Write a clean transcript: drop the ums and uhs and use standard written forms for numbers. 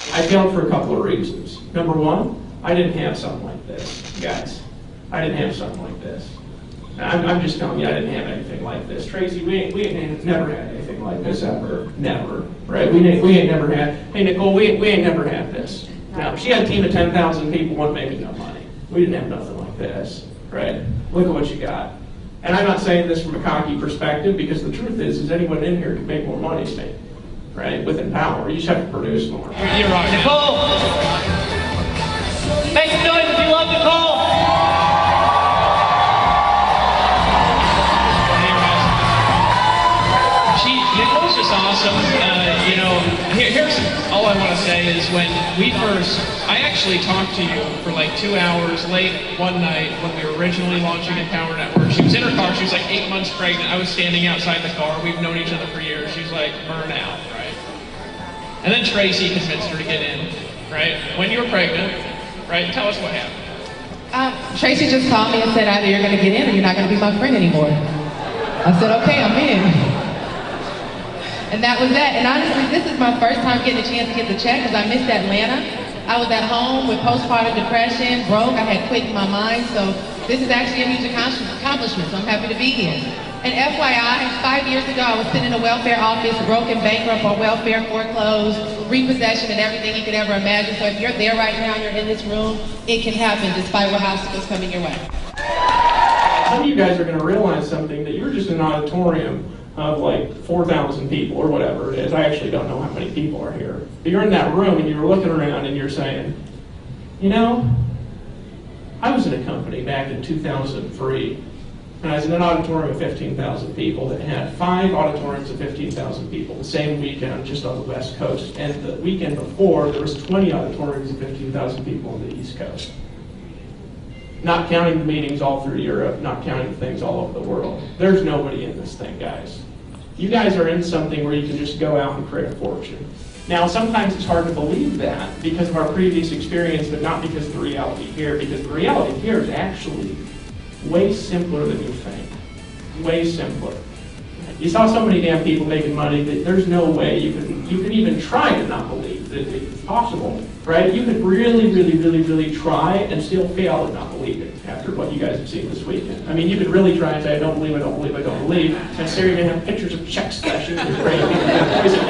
I failed for a couple of reasons. Number one, I didn't have something like this, guys. I didn't have something like this. I'm just telling you, I didn't have anything like this. Tracey, we ain't never had anything like this ever. Never, right? We ain't never had, hey Nicole, we ain't never had this. Now, if she had a team of 10,000 people, wasn't making no money. We didn't have nothing like this, right? Look at what you got. And I'm not saying this from a cocky perspective, because the truth is anyone in here can make more money than me. Right? Within power. You just have to produce more. You're right. Nicole! Make some noise if you love Nicole! Nicole's just awesome. Here's all I want to say is when we first, I actually talked to you for like 2 hours late one night when we were originally launching Empower Network. She was in her car. She was like 8 months pregnant. I was standing outside the car. We've known each other for years. She was like, burn out. And then Tracey convinced her to get in, right? When you were pregnant, right? Tell us what happened. Tracey just called me and said either you're going to get in or you're not going to be my friend anymore. I said, okay, I'm in. And that was that. And honestly, this is my first time getting a chance to get the check because I missed Atlanta. I was at home with postpartum depression, broke. I had quit in my mind. So this is actually a huge accomplishment. So I'm happy to be here. And FYI, 5 years ago, I was sitting in a welfare office, broken, bankrupt, on welfare, foreclosed, repossession, and everything you could ever imagine. So if you're there right now, you're in this room, it can happen despite what obstacles coming your way. Some of you guys are going to realize something, that you're just in an auditorium of like 4,000 people or whatever it is. I actually don't know how many people are here. But you're in that room and you're looking around and you're saying, you know, I was in a company back in 2003. And I was in an auditorium of 15,000 people that had 5 auditoriums of 15,000 people the same weekend just on the West Coast. And the weekend before, there was 20 auditoriums of 15,000 people on the East Coast. Not counting the meetings all through Europe, not counting things all over the world. There's nobody in this thing, guys. You guys are in something where you can just go out and create a fortune. Now, sometimes it's hard to believe that because of our previous experience, but not because of the reality here, because the reality here is actually way simpler than you think. Way simpler. You saw so many damn people making money that there's no way you can even try to not believe that it's possible, right? You could really try and still fail and not believe it after what you guys have seen this weekend. I mean, you could really try and say, I don't believe, I don't believe, I don't believe, and so you're going to have pictures of checks flashing in your brain. Is it